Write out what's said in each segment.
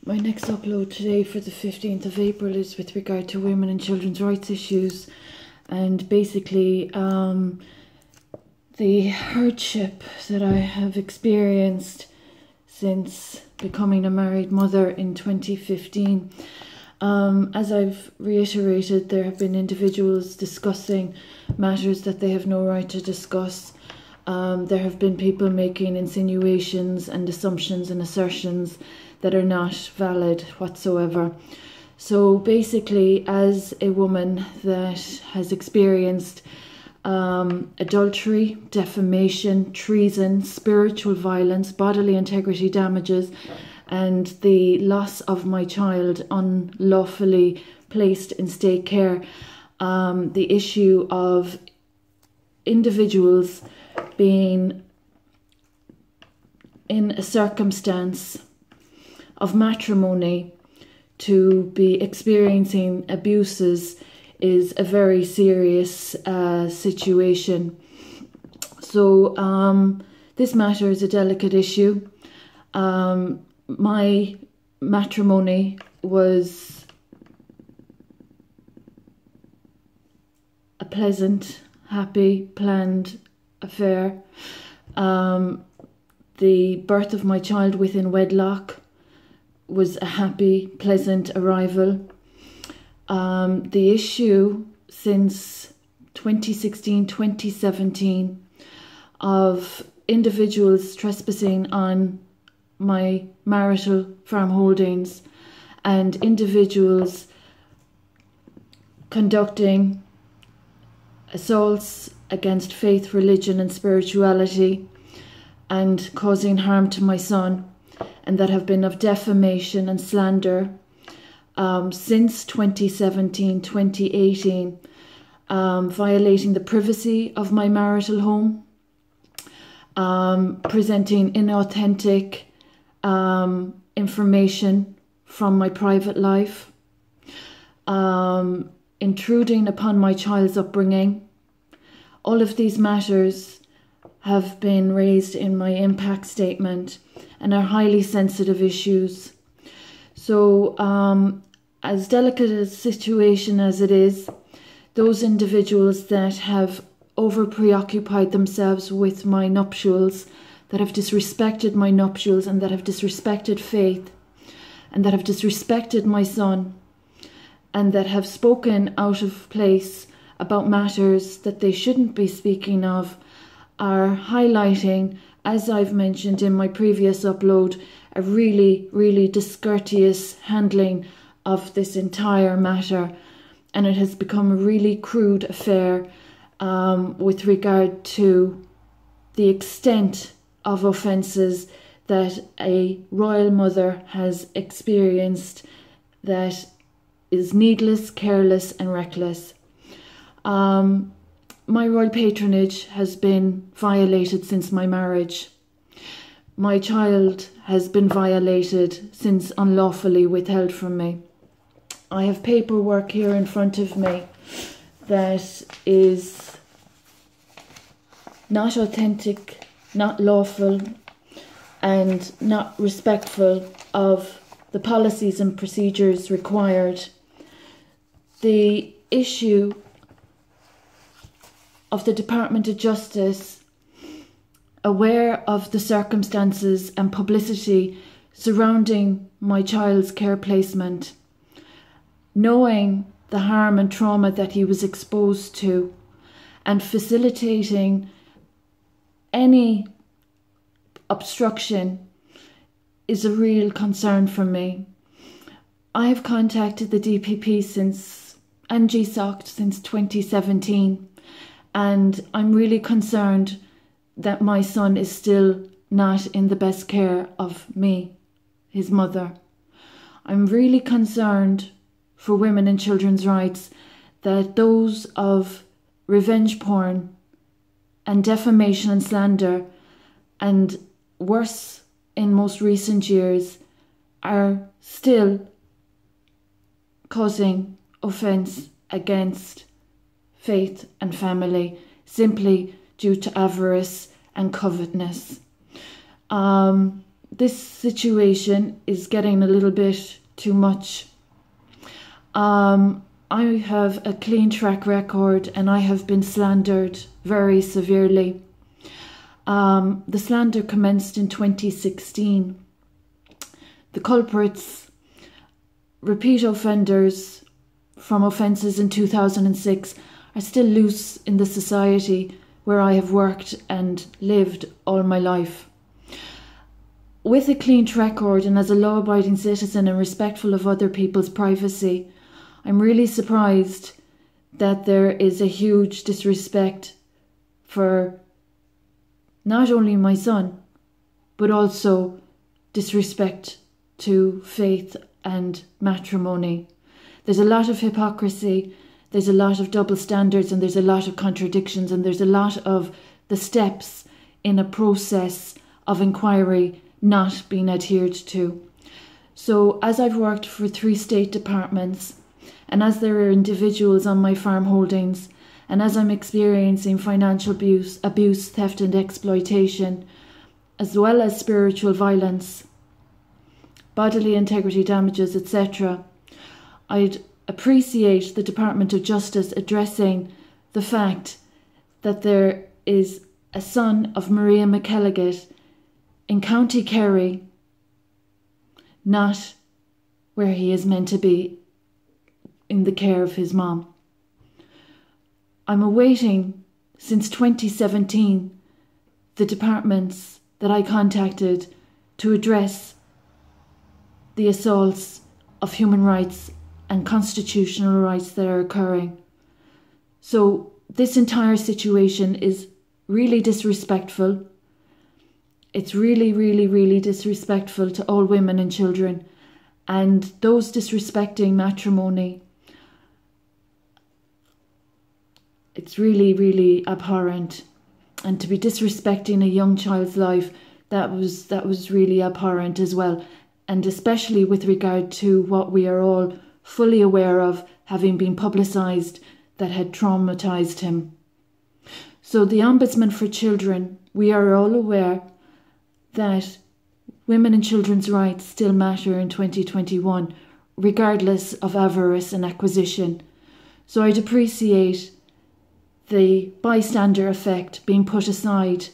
My next upload today for the 15th of April is with regard to women and children's rights issues, and basically the hardship that I have experienced since becoming a married mother in 2015. As I've reiterated, there have been individuals discussing matters that they have no right to discuss. There have been people making insinuations and assumptions and assertions that are not valid whatsoever. So basically, as a woman that has experienced adultery, defamation, treason, spiritual violence, bodily integrity damages, and the loss of my child unlawfully placed in state care, the issue of individuals being in a circumstance of matrimony to be experiencing abuses is a very serious situation. So this matter is a delicate issue. My matrimony was a pleasant, happy, planned affair. The birth of my child within wedlock was a happy, pleasant arrival. The issue since 2016, 2017 of individuals trespassing on my marital farm holdings and individuals conducting assaults against faith, religion and spirituality and causing harm to my son, and that have been of defamation and slander since 2017, 2018, violating the privacy of my marital home, presenting inauthentic information from my private life, intruding upon my child's upbringing. All of these matters have been raised in my impact statement and are highly sensitive issues. So as delicate a situation as it is, those individuals that have over preoccupied themselves with my nuptials, that have disrespected my nuptials and that have disrespected faith and that have disrespected my son and that have spoken out of place about matters that they shouldn't be speaking of, are highlighting, as I've mentioned in my previous upload, a really, really discourteous handling of this entire matter. And it has become a really crude affair with regard to the extent of offences that a royal mother has experienced that is needless, careless and reckless. My royal patronage has been violated since my marriage. My child has been violated since unlawfully withheld from me. I have paperwork here in front of me that is not authentic, not lawful, and not respectful of the policies and procedures required. The issue of the Department of Justice, aware of the circumstances and publicity surrounding my child's care placement, knowing the harm and trauma that he was exposed to, and facilitating any obstruction is a real concern for me. I have contacted the DPP and GSOC since 2017, and I'm really concerned that my son is still not in the best care of me, his mother. I'm really concerned for women and children's rights that those of revenge porn and defamation and slander, and worse in most recent years, are still causing offence against faith and family simply due to avarice and covetousness. this situation is getting a little bit too much. I have a clean track record and I have been slandered very severely. The slander commenced in 2016. The culprits, repeat offenders from offences in 2006, are still loose in the society where I have worked and lived all my life. With a clean track record and as a law-abiding citizen and respectful of other people's privacy, I'm really surprised that there is a huge disrespect for not only my son, but also disrespect to faith and matrimony. There's a lot of hypocrisy, there's a lot of double standards, and there's a lot of contradictions, and there's a lot of the steps in a process of inquiry not being adhered to. So as I've worked for 3 state departments, and as there are individuals on my farm holdings, and as I'm experiencing financial abuse, theft and exploitation, as well as spiritual violence, bodily integrity damages, etc., I'd appreciate the Department of Justice addressing the fact that there is a son of Maria McElligott in County Kerry, not where he is meant to be, in the care of his mom. I'm awaiting, since 2017, the departments that I contacted to address the assaults of human rights and constitutional rights that are occurring. So this entire situation is really disrespectful. It's really, really, really disrespectful to all women and children, and those disrespecting matrimony. It's really, really abhorrent. And to be disrespecting a young child's life, that was really abhorrent as well. And especially with regard to what we are all fully aware of, having been publicised, that had traumatised him. So the Ombudsman for Children, we are all aware that women and children's rights still matter in 2021, regardless of avarice and acquisition. So I'd appreciate the bystander effect being put aside,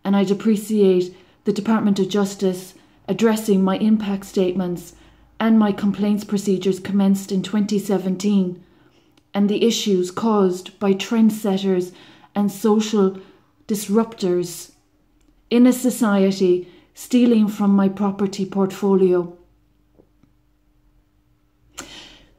and I'd appreciate the Department of Justice addressing my impact statements and my complaints procedures commenced in 2017 and the issues caused by trendsetters and social disruptors in a society stealing from my property portfolio.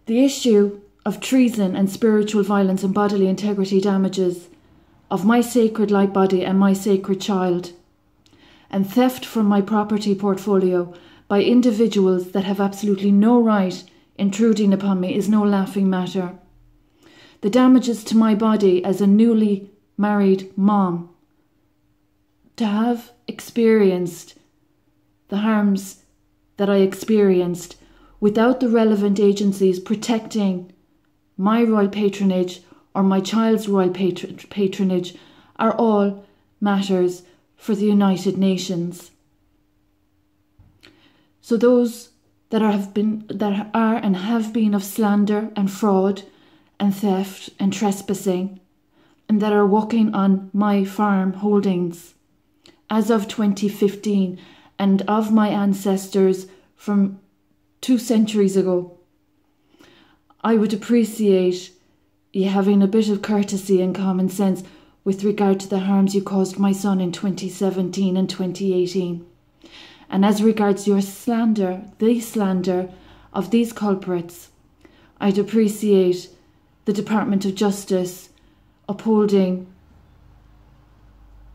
The issue of treason and spiritual violence and bodily integrity damages of my sacred light body and my sacred child, and theft from my property portfolio by individuals that have absolutely no right intruding upon me is no laughing matter. The damages to my body as a newly married mom, to have experienced the harms that I experienced without the relevant agencies protecting my royal patronage or my child's royal patronage, are all matters for the United Nations. So those that are and have been of slander and fraud and theft and trespassing, and that are working on my farm holdings as of 2015 and of my ancestors from 2 centuries ago, I would appreciate you having a bit of courtesy and common sense with regard to the harms you caused my son in 2017 and 2018. And as regards your slander, the slander of these culprits, I'd appreciate the Department of Justice upholding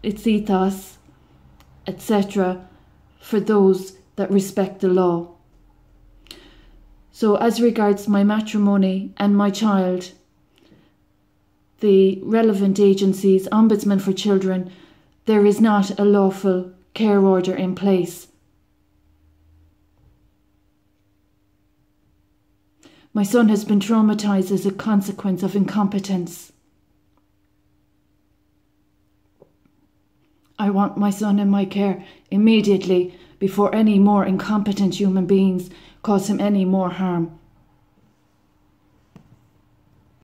its ethos, etc., for those that respect the law. So as regards my matrimony and my child, the relevant agencies, Ombudsman for Children, there is not a lawful care order in place. My son has been traumatised as a consequence of incompetence. I want my son in my care immediately before any more incompetent human beings cause him any more harm.